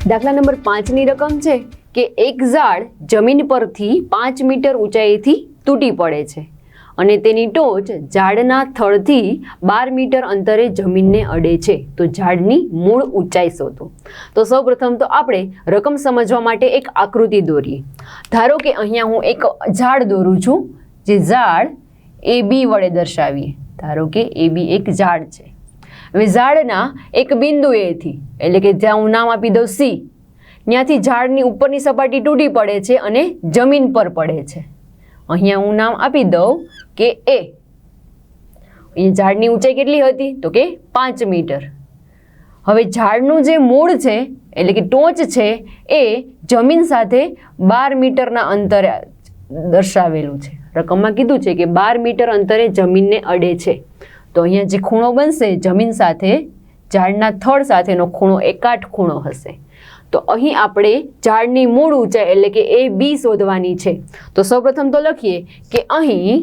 દાખલા નંબર 5ની રકમ છે કે એક ઝાડ જમીન પરથી 5 મીટર ઊંચાઈથી તૂટી પડે છે અને તેની ટોચ ઝાડના થડથી 12 મીટર અંતરે જમીનને અડે છે, તો ઝાડની મૂળ ઊંચાઈ શોધો. તો સૌપ્રથમ તો આપણે રકમ સમજવા માટે એક આકૃતિ દોરીએ. ધારો કે અહીંયા હું એક ઝાડ દોરું છું, જે ઝાડ AB વડે દર્શાવીએ. ધારો કે AB એક ઝાડ છે. હવે ઝાડના એક બિંદુ એથી, એટલે કે જ્યાં હું નામ આપી દઉં C, ત્યાંથી ઝાડની ઉપરની સપાટી તૂટી પડે છે અને જમીન પર પડે છે. અહીંયા હું નામ આપી દઉં કે A. અહીંયા ઝાડની ઊંચાઈ કેટલી હતી? તો કે 5 મીટર. હવે ઝાડનું જે મૂળ છે, એટલે કે ટોચ છે, એ જમીન સાથે 12 મીટરના અંતરે દર્શાવેલું છે. રકમમાં કીધું છે કે 12 મીટર અંતરે જમીનને અડે છે. તો અહીંયા જે ખૂણો બનશે જમીન સાથે ઝાડના થડ સાથેનો ખૂણો એ કાટખૂણો હશે. તો અહીં આપણે ઝાડની મૂળ ઊંચાઈ એટલે કે AB શોધવાની છે. તો સૌપ્રથમ તો લખીએ કે અહીં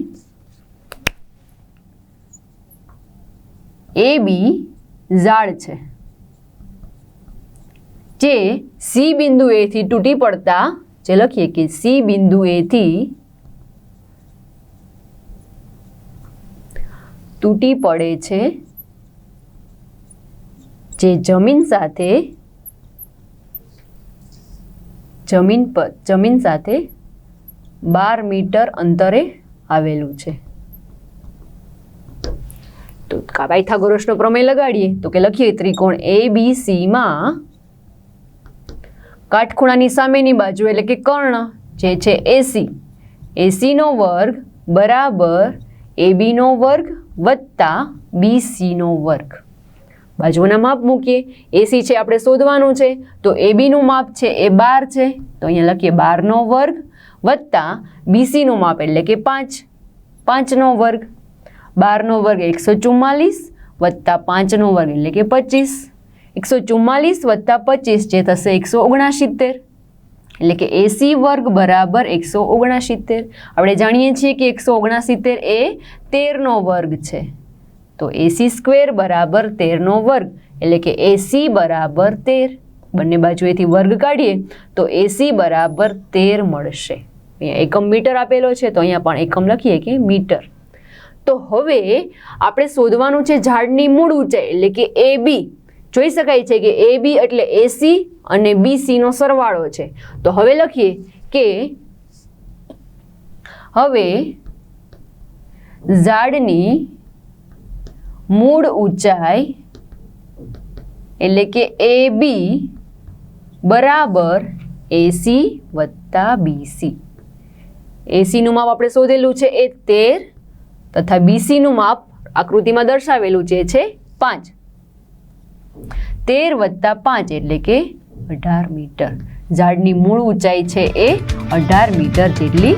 AB ઝાડ છે, જે C બિંદુ એથી તૂટી પડતા, જે લખીએ કે C બિંદુ એથી તૂટી પડે છે, જે જમીન સાથે 12 મીટર અંતરે આવેલું છે. તો પાયથાગોરસનો પ્રમેય લગાડીએ તો કે લખીએ ત્રિકોણ ABC માં કાટખૂણાની સામેની બાજુ એટલે કે કર્ણ જે છે AC, AC નો વર્ગ બરાબર AB નો વર્ગ વત્તા BC નો વર્ગ. બાજુના માપ મૂકીએ. AC છે આપણે શોધવાનું છે, તો AB નું માપ છે એ 12 છે, તો અહીંયા લખીએ 12 નો વર્ગ વત્તા BC નું માપ એટલે કે 5, 5 નો વર્ગ. 12 નો વર્ગ 144 વત્તા 5 નો વર્ગ એટલે કે 25. 144 વત્તા 25 જે થશે 169, એટલે કે AC વર્ગ બરાબર 169. આપણે જાણીએ છીએ કે 169 એ 13 નો વર્ગ છે, તો AC સ્ક્વેર બરાબર 13 નો વર્ગ, એટલે કે AC બરાબર 13. બંને બાજુએથી વર્ગ કાઢીએ તો AC બરાબર 13 મળશે. અહીંયા એકમ મીટર આપેલો છે, તો અહીંયા પણ એકમ લખીએ કે મીટર. તો હવે આપણે શોધવાનું છે ઝાડની મૂળ ઊંચાઈ એટલે કે AB. જોઈ શકાય છે કે AB એટલે AC અને BC નો સરવાળો છે. તો હવે લખીએ કે હવે ઝાડની મૂળ ઊંચાઈ એટલે કે AB બરાબર AC વત્તા BC. AC નું માપ આપણે શોધેલું છે એ 13 તથા BC નું માપ આકૃતિમાં દર્શાવેલું છે 5. 13 વત્તા 5 એટલે કે 18 મીટર. ઝાડની મૂળ ઊંચાઈ છે એ 18 મીટર જેટલી